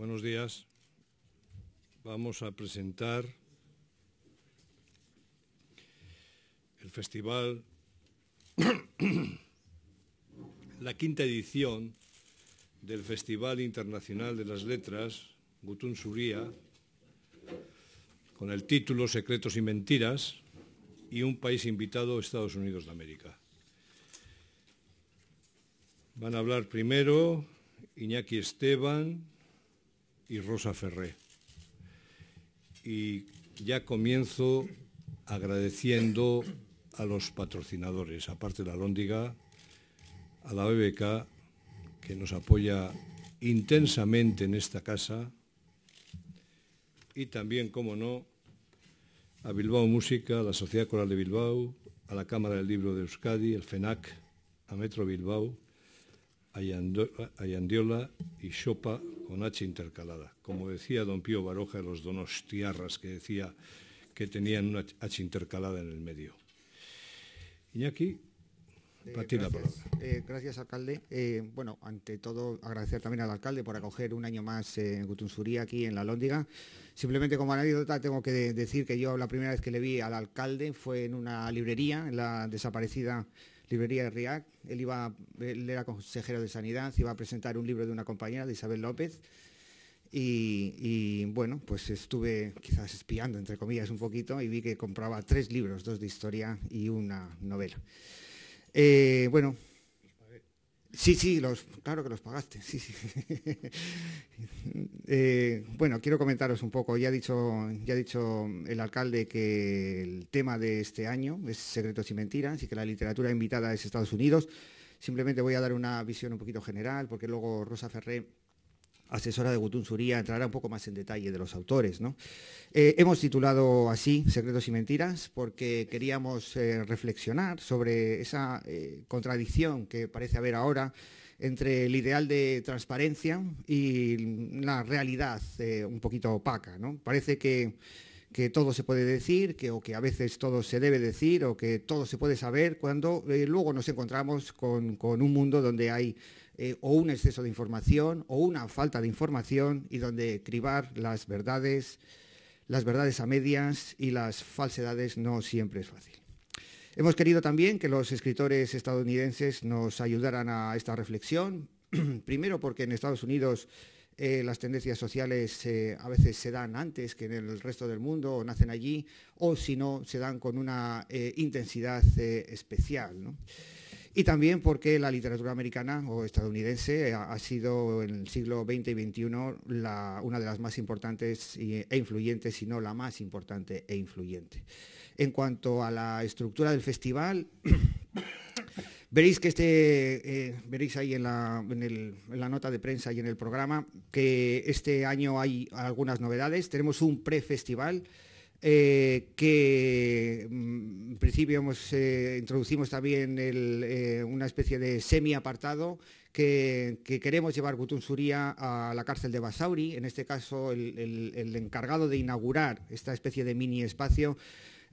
Buenos días. Vamos a presentar el festival, la quinta edición del Festival Internacional de las Letras, Gutun Zuria, con el título Secretos y Mentiras, y un país invitado, Estados Unidos de América. Van a hablar primero Iñaki Esteban y Rosa Ferré. Y ya comienzo agradeciendo a los patrocinadores, aparte de la Alhóndiga, a la BBK, que nos apoya intensamente en esta casa, y también, como no, a Bilbao Música, a la Sociedad Coral de Bilbao, a la Cámara del Libro de Euskadi, el FENAC, a Metro Bilbao, a Yandiola y Xopa con H intercalada. Como decía don Pío Baroja de los donostiarras, que decía que tenían una H intercalada en el medio. Iñaki, para ti la palabra. Gracias, alcalde. Bueno, ante todo, agradecer también al alcalde por acoger un año más Gutun Zuria aquí en la Alhóndiga. Simplemente como anécdota tengo que decir que yo la primera vez que le vi al alcalde fue en una librería, en la desaparecida librería de Riac. Él era consejero de Sanidad, iba a presentar un libro de una compañera, de Isabel López, y bueno, pues estuve quizás espiando, entre comillas, un poquito, y vi que compraba 3 libros, 2 de historia y una novela. Bueno, sí, claro que los pagaste, sí. Bueno, quiero comentaros un poco. Ya ha dicho el alcalde que el tema de este año es Secretos y Mentiras y que la literatura invitada es Estados Unidos. Simplemente voy a dar una visión un poquito general, porque luego Rosa Ferré, asesora de Gutun Zuria, entrará un poco más en detalle de los autores, ¿no? Hemos titulado así Secretos y Mentiras porque queríamos reflexionar sobre esa contradicción que parece haber ahora entre el ideal de transparencia y la realidad un poquito opaca, ¿no? Parece que todo se puede decir, o que a veces todo se debe decir, o que todo se puede saber, cuando luego nos encontramos con un mundo donde hay o un exceso de información o una falta de información, y donde cribar las verdades a medias y las falsedades no siempre es fácil. Hemos querido también que los escritores estadounidenses nos ayudaran a esta reflexión, primero porque en Estados Unidos las tendencias sociales a veces se dan antes que en el resto del mundo, o nacen allí, o si no, se dan con una intensidad especial, ¿no? Y también porque la literatura americana o estadounidense ha sido en el siglo XX y XXI una de las más importantes e influyentes, si no la más importante e influyente. En cuanto a la estructura del festival, veréis que veréis ahí en la nota de prensa y en el programa que este año hay algunas novedades. Tenemos un prefestival que en principio introducimos también una especie de semi-apartado que queremos llevar Gutun Zuria a la cárcel de Basauri. En este caso, el encargado de inaugurar esta especie de mini espacio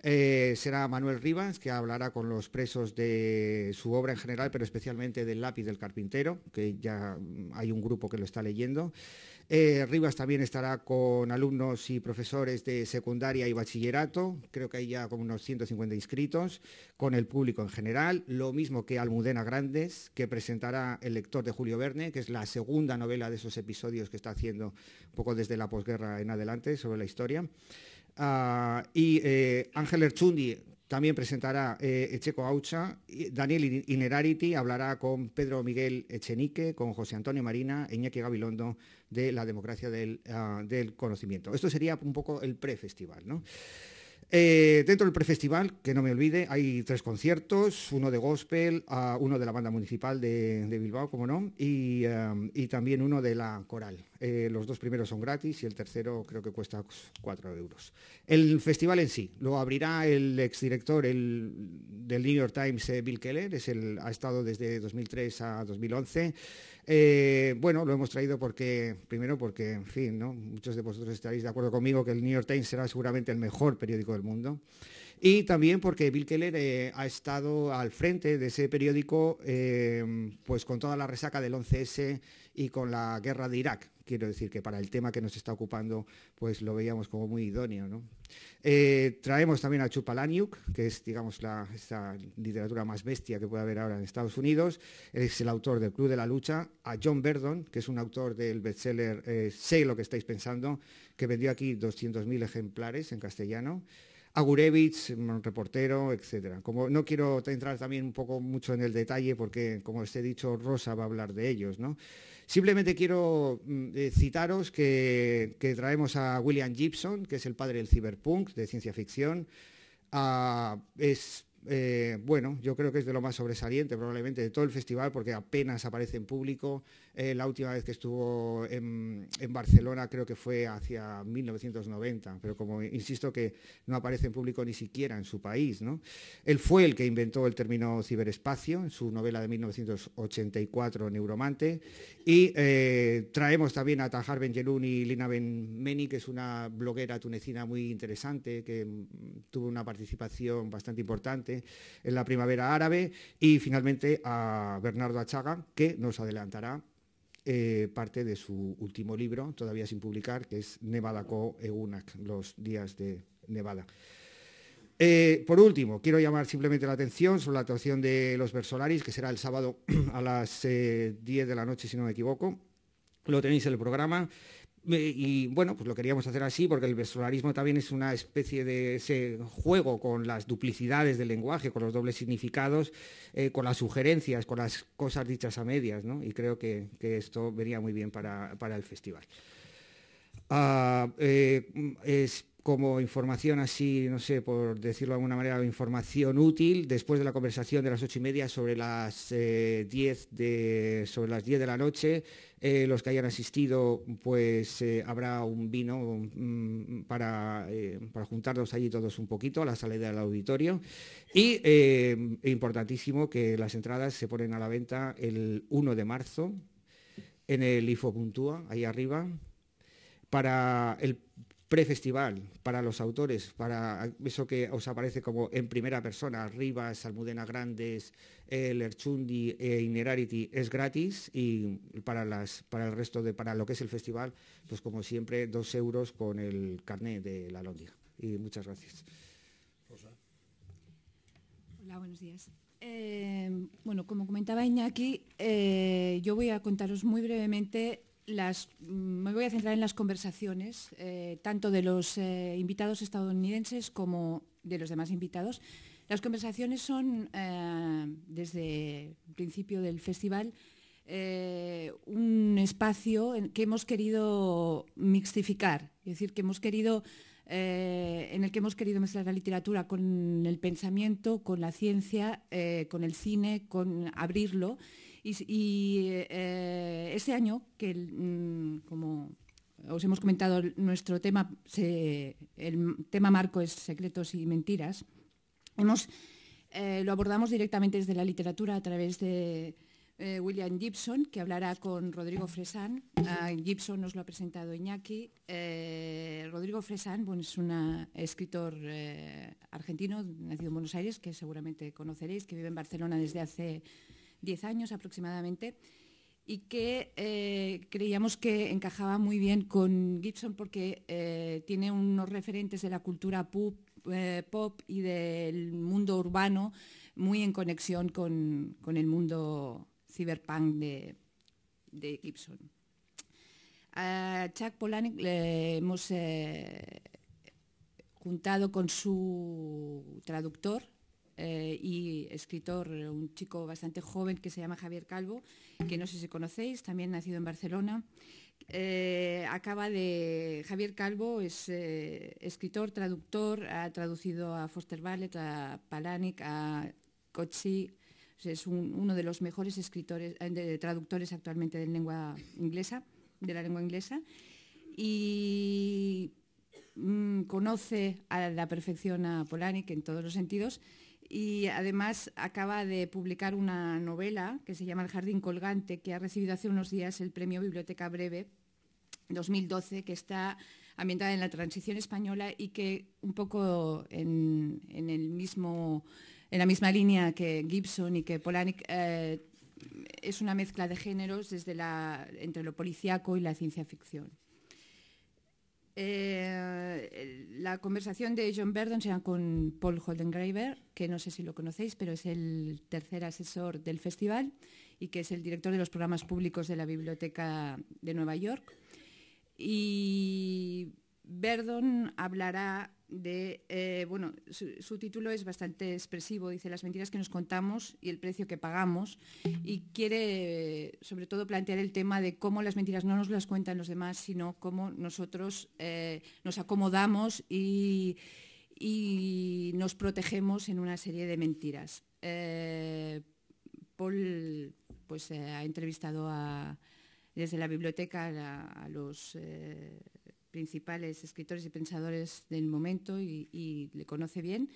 será Manuel Rivas, que hablará con los presos de su obra en general, pero especialmente del Lápiz del Carpintero, que ya hay un grupo que lo está leyendo. Rivas también estará con alumnos y profesores de secundaria y bachillerato, creo que hay ya como unos 150 inscritos, con el público en general, lo mismo que Almudena Grandes, que presentará El lector de Julio Verne, que es la segunda novela de esos episodios que está haciendo un poco desde la posguerra en adelante sobre la historia. Y Ángel Erchundi también presentará Echeco Aucha. Daniel Inerarity hablará con Pedro Miguel Echenique, con José Antonio Marina e Iñaki Gabilondo de La democracia del conocimiento. Esto sería un poco el prefestival, ¿no? Dentro del prefestival, que no me olvide, hay 3 conciertos, uno de gospel, uno de la banda municipal de Bilbao, como no, y también uno de la coral. Los 2 primeros son gratis y el tercero creo que cuesta 4 euros. El festival en sí lo abrirá el exdirector del New York Times, Bill Keller, ha estado desde 2003 a 2011. Bueno, lo hemos traído primero porque, en fin, ¿no? Muchos de vosotros estaréis de acuerdo conmigo que el New York Times será seguramente el mejor periódico del mundo. Y también porque Bill Keller ha estado al frente de ese periódico pues con toda la resaca del 11S y con la guerra de Irak. Quiero decir que para el tema que nos está ocupando pues lo veíamos como muy idóneo, ¿no? Traemos también a Chuck Palahniuk, que es, digamos, esta literatura más bestia que puede haber ahora en Estados Unidos. Es el autor del Club de la Lucha. A John Verdon, que es un autor del bestseller Sé lo que estáis pensando, que vendió aquí 200.000 ejemplares en castellano. A Gurevich, un reportero, etcétera. Como no quiero entrar también un poco mucho en el detalle porque, como os he dicho, Rosa va a hablar de ellos, ¿no? Simplemente quiero citaros que traemos a William Gibson, que es el padre del cyberpunk, de ciencia ficción. Bueno, yo creo que es de lo más sobresaliente probablemente de todo el festival porque apenas aparece en público. La última vez que estuvo en Barcelona creo que fue hacia 1990, pero como insisto que no aparece en público ni siquiera en su país, ¿no? Él fue el que inventó el término ciberespacio en su novela de 1984, Neuromante, y traemos también a Tahar Benjeloun y Lina Benmeni, que es una bloguera tunecina muy interesante, que tuvo una participación bastante importante en la primavera árabe, y finalmente a Bernardo Achaga, que nos adelantará parte de su último libro, todavía sin publicar, que es Nevadako Egunak, los días de Nevada. Por último, quiero llamar simplemente la atención sobre la actuación de los Versolaris, que será el sábado a las 10 de la noche, si no me equivoco. Lo tenéis en el programa. Y bueno, pues lo queríamos hacer así porque el versolarismo también es una especie de ese juego con las duplicidades del lenguaje, con los dobles significados, con las sugerencias, con las cosas dichas a medias, ¿no? Y creo que esto venía muy bien para el festival. Es como información así, no sé, por decirlo de alguna manera, información útil, después de la conversación de las 8:30 sobre las 10 de la noche, los que hayan asistido, pues habrá un vino para juntarnos allí todos un poquito a la salida del auditorio. Y importantísimo que las entradas se ponen a la venta el 1 de marzo en el IFO Puntúa, ahí arriba, para el prefestival, para los autores, para eso que os aparece como en primera persona, Rivas, Almudena Grandes, Lerchundi e Inerarity, es gratis, y para el resto para lo que es el festival, pues como siempre, 2 euros con el carnet de la Lóndiga. Y muchas gracias. Rosa. Hola, buenos días. Bueno, como comentaba Iñaki, yo voy a contaros muy brevemente me voy a centrar en las conversaciones, tanto de los invitados estadounidenses como de los demás invitados. Las conversaciones son, desde el principio del festival, un espacio que hemos querido mixtificar, es decir, en el que hemos querido mezclar la literatura con el pensamiento, con la ciencia, con el cine, con abrirlo. Y este año, como os hemos comentado, nuestro tema, el tema marco es Secretos y Mentiras, lo abordamos directamente desde la literatura a través de William Gibson, que hablará con Rodrigo Fresán. Gibson nos lo ha presentado Iñaki. Rodrigo Fresán, bueno, es un escritor argentino, nacido en Buenos Aires, que seguramente conoceréis, que vive en Barcelona desde hace 10 años aproximadamente, y que creíamos que encajaba muy bien con Gibson porque tiene unos referentes de la cultura pop y del mundo urbano muy en conexión con el mundo cyberpunk de Gibson. A Chuck Palahniuk le hemos juntado con su traductor y escritor, un chico bastante joven que se llama Javier Calvo, que no sé si conocéis, también nacido en Barcelona. Javier Calvo es escritor, traductor, ha traducido a Foster Bartlett, a Palahniuk, a Coetzee. Es uno de los mejores traductores actualmente de la lengua inglesa, y conoce a la perfección a Palahniuk en todos los sentidos. Y además acaba de publicar una novela que se llama El jardín colgante, que ha recibido hace unos días el premio Biblioteca Breve 2012, que está ambientada en la transición española y que un poco en la misma línea que Gibson y que Polanyi, es una mezcla de géneros entre lo policíaco y la ciencia ficción. La conversación de John Verdon será con Paul Holdengraver, que no sé si lo conocéis, pero es el tercer asesor del festival y que es el director de los programas públicos de la Biblioteca de Nueva York. Y Verdon hablará de, bueno, su título es bastante expresivo, dice las mentiras que nos contamos y el precio que pagamos, y quiere sobre todo plantear el tema de cómo las mentiras no nos las cuentan los demás, sino cómo nosotros nos acomodamos y nos protegemos en una serie de mentiras. Paul pues, ha entrevistado desde la biblioteca a los principales escritores y pensadores del momento y le conoce bien.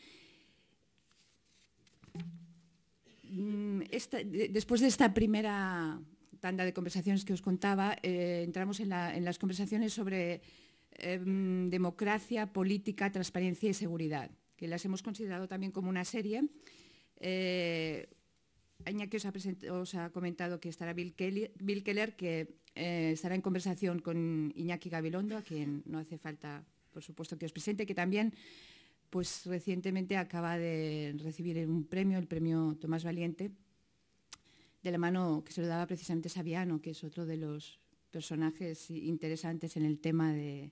Después de esta primera tanda de conversaciones que os contaba, entramos en las conversaciones sobre democracia, política, transparencia y seguridad, que las hemos considerado también como una serie. Iñaki os ha comentado que estará Bill Keller, que estará en conversación con Iñaki Gabilondo, a quien no hace falta, por supuesto, que os presente, que también pues, recientemente acaba de recibir un premio, el premio Tomás Valiente, de la mano que se lo daba precisamente Saviano, que es otro de los personajes interesantes en el tema de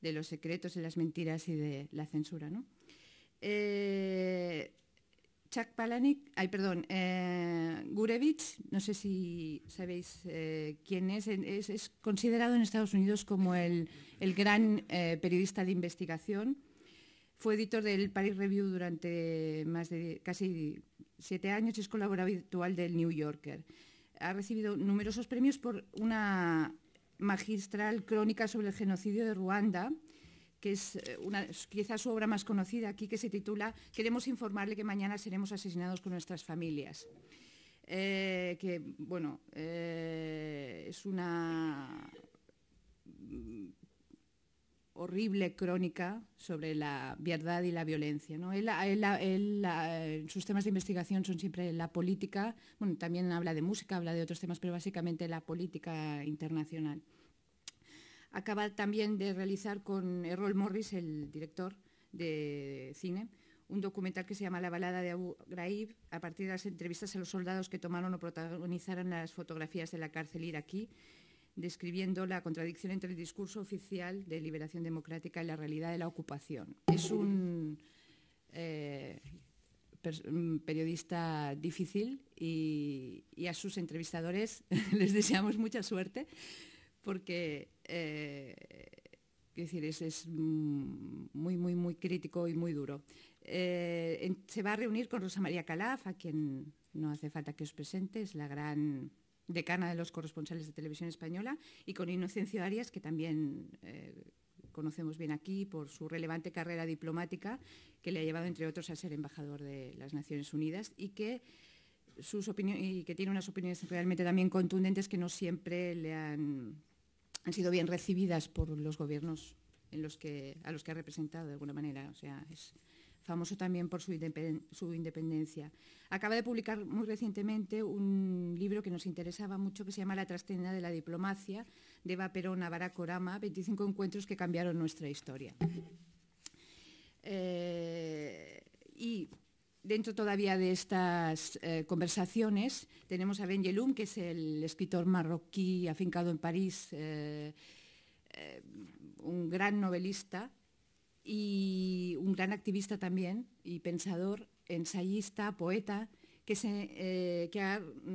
los secretos, de las mentiras y de la censura, ¿no? Chuck Palahniuk, Gurevich, no sé si sabéis quién es considerado en Estados Unidos como el gran periodista de investigación. Fue editor del Paris Review durante más de casi 7 años y es colaborador habitual del New Yorker. Ha recibido numerosos premios por una magistral crónica sobre el genocidio de Ruanda, que es quizás su obra más conocida aquí, que se titula «Queremos informarle que mañana seremos asesinados con nuestras familias». Que, bueno, es una horrible crónica sobre la verdad y la violencia, ¿no? Sus temas de investigación son siempre la política, bueno, también habla de música, habla de otros temas, pero básicamente la política internacional. Acaba también de realizar con Errol Morris, el director de cine, un documental que se llama La balada de Abu Ghraib, a partir de las entrevistas a los soldados que tomaron o protagonizaron las fotografías de la cárcel iraquí, describiendo la contradicción entre el discurso oficial de liberación democrática y la realidad de la ocupación. Es un periodista difícil y a sus entrevistadores les deseamos mucha suerte, porque es muy, muy, muy crítico y muy duro. Se va a reunir con Rosa María Calaf, a quien no hace falta que os presente, es la gran decana de los corresponsales de Televisión Española, y con Inocencio Arias, que también conocemos bien aquí por su relevante carrera diplomática, que le ha llevado, entre otros, a ser embajador de las Naciones Unidas y que tiene unas opiniones realmente también contundentes que no siempre han sido bien recibidas por los gobiernos a los que ha representado de alguna manera. O sea, es famoso también por su independencia. Acaba de publicar muy recientemente un libro que nos interesaba mucho, que se llama La trastienda de la diplomacia, de Eva Perón a Barack Obama, 25 encuentros que cambiaron nuestra historia. Y dentro todavía de estas conversaciones tenemos a Ben Jelloun, que es el escritor marroquí afincado en París, un gran novelista y un gran activista también, y pensador, ensayista, poeta, que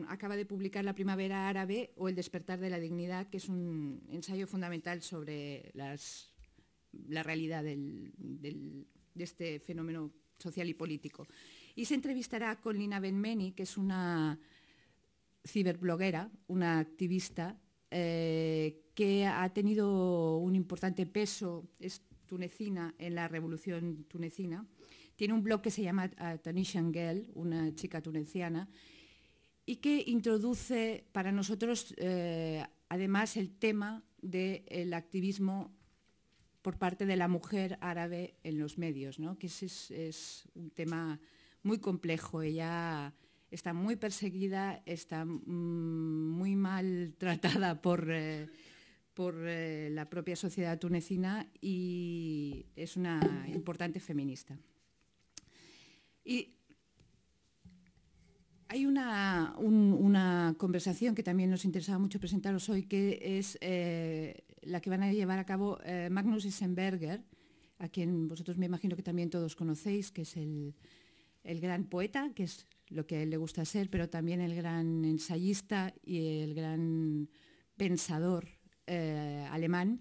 acaba de publicar La primavera árabe o El despertar de la dignidad, que es un ensayo fundamental sobre la realidad de este fenómeno social y político. Y se entrevistará con Lina Benmeni, que es una ciberbloguera, una activista que ha tenido un importante peso, es tunecina, en la revolución tunecina. Tiene un blog que se llama Tunisian Girl, una chica tuneciana, y que introduce para nosotros además el tema del activismo por parte de la mujer árabe en los medios, ¿no? Que es un tema muy complejo. Ella está muy perseguida, está muy mal tratada por la propia sociedad tunecina y es una importante feminista. Y hay una conversación que también nos interesaba mucho presentaros hoy, que es la que van a llevar a cabo Magnus Isenberger, a quien vosotros me imagino que también todos conocéis, que es el gran poeta, que es lo que a él le gusta ser, pero también el gran ensayista y el gran pensador alemán,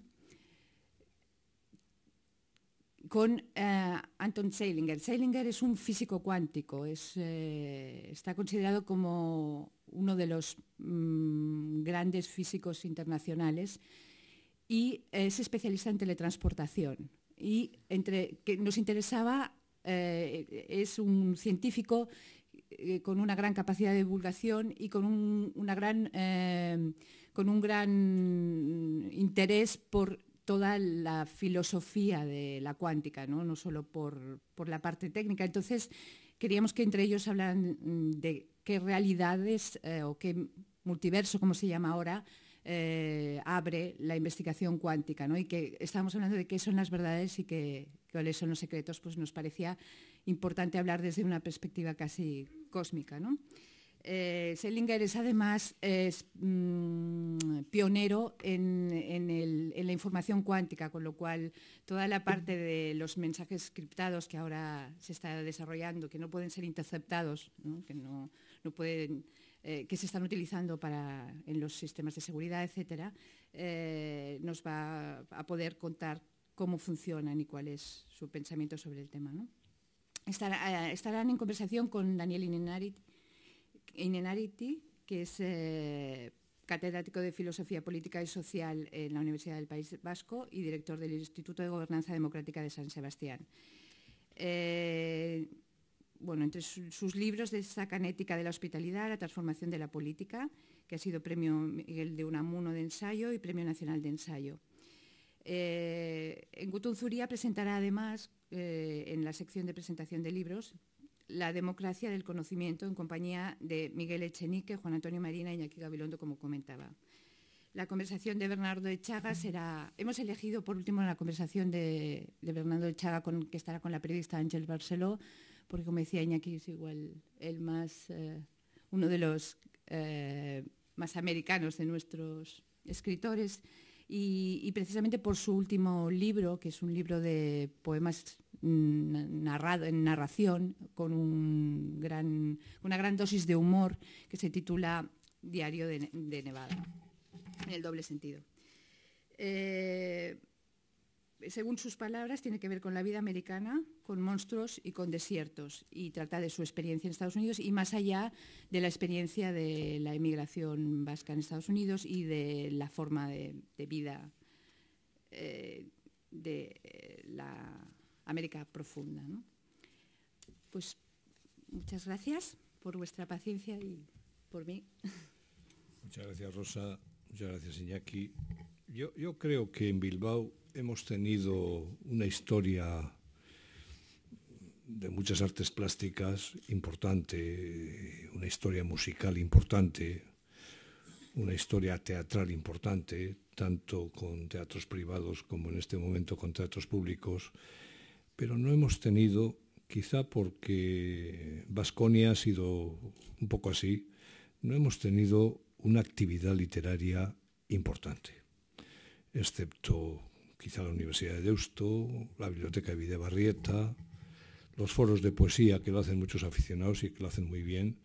con Anton Zeilinger. Zeilinger es un físico cuántico, está considerado como uno de los grandes físicos internacionales y es especialista en teletransportación. Y que nos interesaba, es un científico con una gran capacidad de divulgación y con un gran interés por toda la filosofía de la cuántica, no solo por la parte técnica. Entonces, queríamos que entre ellos hablaran de qué realidades o qué multiverso, como se llama ahora, abre la investigación cuántica, ¿no? Y que estábamos hablando de qué son las verdades y cuáles son los secretos. Pues nos parecía importante hablar desde una perspectiva casi cósmica, ¿no? Zeilinger es además pionero en la información cuántica, con lo cual toda la parte de los mensajes criptados que ahora se está desarrollando, que no pueden ser interceptados, ¿no? Que se están utilizando en los sistemas de seguridad, etcétera, nos va a poder contar cómo funcionan y cuál es su pensamiento sobre el tema, ¿no? Estarán en conversación con Daniel Innerarity, que es catedrático de Filosofía Política y Social en la Universidad del País Vasco y director del Instituto de Gobernanza Democrática de San Sebastián. Entre sus libros destacan Ética de la Hospitalidad, La transformación de la política, que ha sido Premio Miguel de Unamuno de ensayo y Premio Nacional de ensayo. En Gutun Zuria presentará además, en la sección de presentación de libros, La democracia del conocimiento, en compañía de Miguel Echenique, Juan Antonio Marina y Iñaki Gabilondo, como comentaba. La conversación de Bernardo Echaga será... Hemos elegido, por último, la conversación de Bernardo Echaga, que estará con la periodista Ángel Barceló, porque, como decía Iñaki, es igual uno de los más americanos de nuestros escritores, y precisamente por su último libro, que es un libro de poemas en narración, con una gran dosis de humor, que se titula Diario de Nevada, en el doble sentido. Según sus palabras, tiene que ver con la vida americana, con monstruos y con desiertos, y trata de su experiencia en Estados Unidos y más allá de la experiencia de la emigración vasca en Estados Unidos y de la forma de vida de la América profunda, ¿no? Pues muchas gracias por vuestra paciencia y por mí. Muchas gracias, Rosa. Muchas gracias, Iñaki. Yo creo que en Bilbao hemos tenido una historia de muchas artes plásticas importante, una historia musical importante, una historia teatral importante, tanto con teatros privados como en este momento con teatros públicos, pero no hemos tenido, quizá porque Baskonia ha sido un poco así, no hemos tenido una actividad literaria importante, excepto quizá la Universidad de Deusto, la Biblioteca de Bidebarrieta, los foros de poesía, que lo hacen muchos aficionados y que lo hacen muy bien,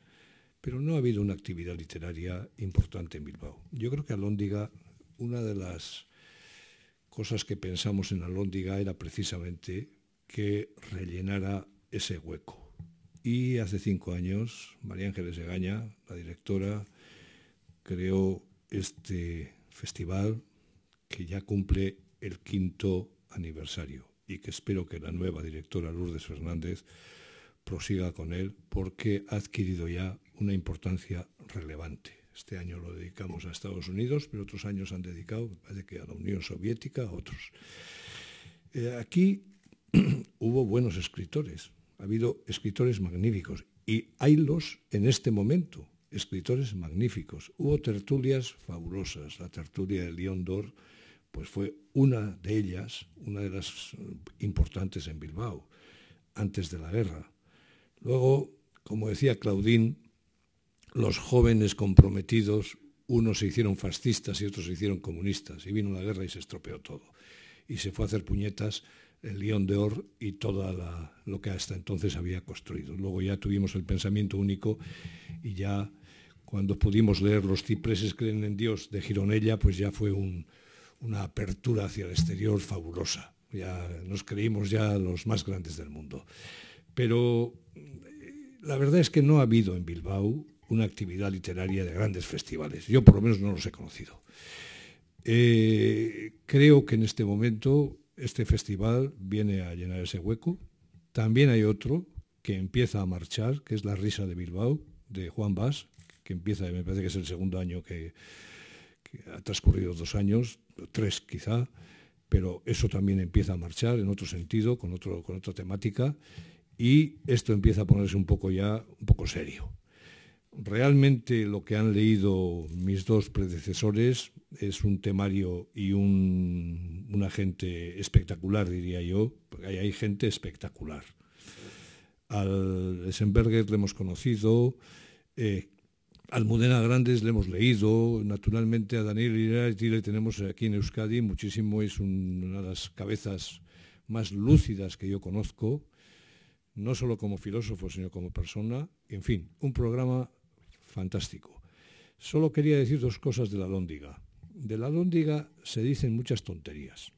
pero no ha habido una actividad literaria importante en Bilbao. Yo creo que Alhóndiga, una de las cosas que pensamos en Alhóndiga era precisamente que rellenara ese hueco. Y hace 5 años, María Ángeles Egaña, la directora, creó este festival que ya cumple el 5º aniversario y que espero que la nueva directora Lourdes Fernández prosiga con él, porque ha adquirido ya una importancia relevante. Este año lo dedicamos a Estados Unidos, pero otros años han dedicado, me parece que a la Unión Soviética, a otros. Aquí hubo buenos escritores, ha habido escritores magníficos y haylos en este momento, escritores magníficos. Hubo tertulias fabulosas. La tertulia de Lion d'Or pues fue una de ellas, una de las importantes en Bilbao, antes de la guerra. Luego, como decía Claudín, los jóvenes comprometidos, unos se hicieron fascistas y otros se hicieron comunistas, y vino la guerra y se estropeó todo. Y se fue a hacer puñetas el Lion d'Or y todo lo que hasta entonces había construido. Luego ya tuvimos el pensamiento único y ya cuando pudimos leer Los cipreses creen en Dios de Gironella, pues ya fue una apertura hacia el exterior fabulosa. Ya nos creímos ya los más grandes del mundo. Pero la verdad es que no ha habido en Bilbao una actividad literaria de grandes festivales. Yo por lo menos no los he conocido. Creo que en este momento este festival viene a llenar ese hueco. También hay otro que empieza a marchar, que es La risa de Bilbao, de Juan Bas, que empieza, me parece que es el segundo año que ha transcurrido 2 años, 3 quizá, pero eso también empieza a marchar en otro sentido, con otra temática, y esto empieza a ponerse un poco serio. Realmente lo que han leído mis 2 predecesores es un temario y una gente espectacular, diría yo, porque hay gente espectacular. Al Eisenberger le hemos conocido, Almudena Grandes le hemos leído, naturalmente a Daniel Iriarte le tenemos aquí en Euskadi muchísimo, es una de las cabezas más lúcidas que yo conozco, no solo como filósofo, sino como persona. En fin, un programa fantástico. Solo quería decir 2 cosas de la Alhóndiga. De la Alhóndiga se dicen muchas tonterías.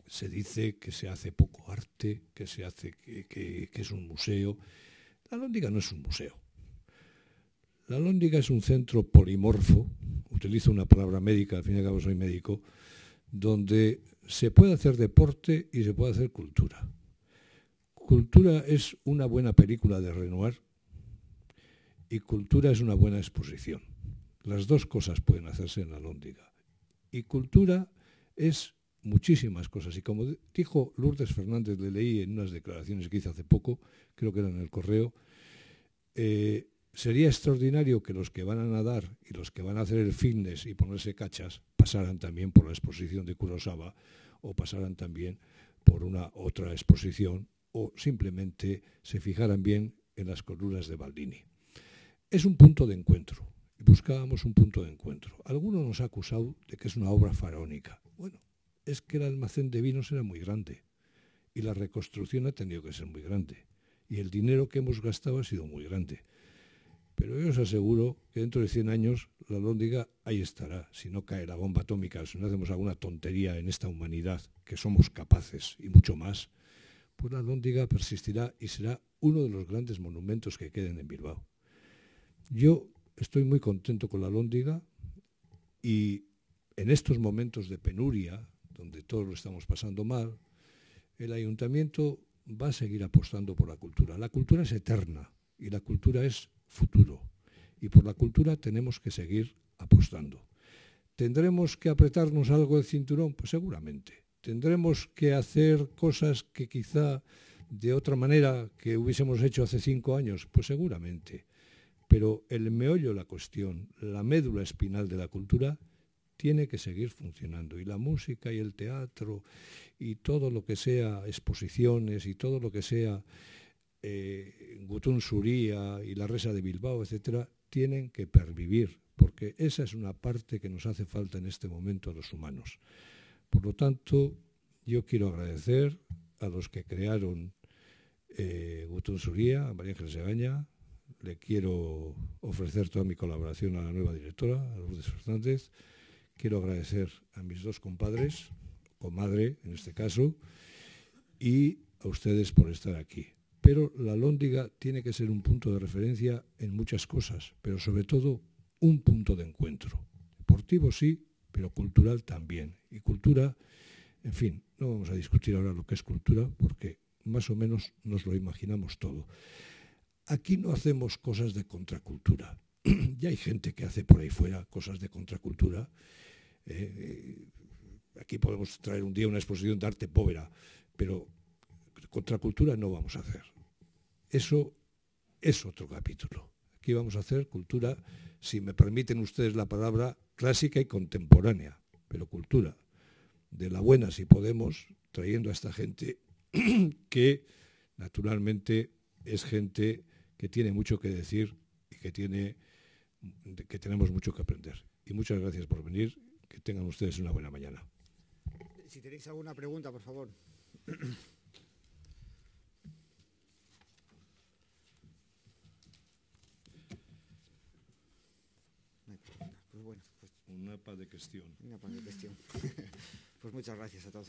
Se dice que se hace poco arte, que es un museo. La Alhóndiga no es un museo. La Alhóndiga es un centro polimorfo, utilizo una palabra médica, al fin y al cabo soy médico, donde se puede hacer deporte y se puede hacer cultura. Cultura es una buena película de Renoir y cultura es una buena exposición. Las 2 cosas pueden hacerse en la Alhóndiga. Y cultura es muchísimas cosas. Y como dijo Lourdes Fernández, le leí en unas declaraciones que hice hace poco, creo que era en El Correo, sería extraordinario que los que van a nadar y los que van a hacer el fitness y ponerse cachas pasaran también por la exposición de Kurosawa o pasaran también por una otra exposición o simplemente se fijaran bien en las columnas de Baldini. Es un punto de encuentro. Buscábamos un punto de encuentro. Alguno nos ha acusado de que es una obra faraónica. Bueno, es que el almacén de vinos era muy grande y la reconstrucción ha tenido que ser muy grande y el dinero que hemos gastado ha sido muy grande. Pero yo os aseguro que dentro de 100 años la Alhóndiga ahí estará. Si no cae la bomba atómica, si no hacemos alguna tontería en esta humanidad, que somos capaces y mucho más, pues la Alhóndiga persistirá y será uno de los grandes monumentos que queden en Bilbao. Yo estoy muy contento con la Alhóndiga y en estos momentos de penuria, donde todos lo estamos pasando mal, el ayuntamiento va a seguir apostando por la cultura. La cultura es eterna y la cultura es futuro. Y por la cultura tenemos que seguir apostando. ¿Tendremos que apretarnos algo el cinturón? Pues seguramente. ¿Tendremos que hacer cosas que quizá de otra manera que hubiésemos hecho hace 5 años? Pues seguramente. Pero el meollo de la cuestión, la médula espinal de la cultura, tiene que seguir funcionando. Y la música y el teatro y todo lo que sea exposiciones y todo lo que sea Gutun Suría y la Resa de Bilbao, etcétera, tienen que pervivir, porque esa es una parte que nos hace falta en este momento a los humanos. Por lo tanto, yo quiero agradecer a los que crearon Gutun Suría, a María Ángeles Egaña. Le quiero ofrecer toda mi colaboración a la nueva directora, a Lourdes Fernández. Quiero agradecer a mis 2 compadres, comadre en este caso, y a ustedes por estar aquí. Pero la Alhóndiga tiene que ser un punto de referencia en muchas cosas, pero sobre todo un punto de encuentro. Deportivo sí, pero cultural también. Y cultura, en fin, no vamos a discutir ahora lo que es cultura, porque más o menos nos lo imaginamos todo. Aquí no hacemos cosas de contracultura. Ya hay gente que hace por ahí fuera cosas de contracultura, aquí podemos traer un día una exposición de arte povera, pero contracultura no vamos a hacer. Eso es otro capítulo. Aquí vamos a hacer cultura, si me permiten ustedes la palabra, clásica y contemporánea, pero cultura de la buena, si podemos, trayendo a esta gente que naturalmente es gente que tiene mucho que decir y que tenemos mucho que aprender. Y muchas gracias por venir, que tengan ustedes una buena mañana. Si tenéis alguna pregunta, por favor. Pues bueno, pues una paz de cuestión. Una paz de cuestión. Pues muchas gracias a todos.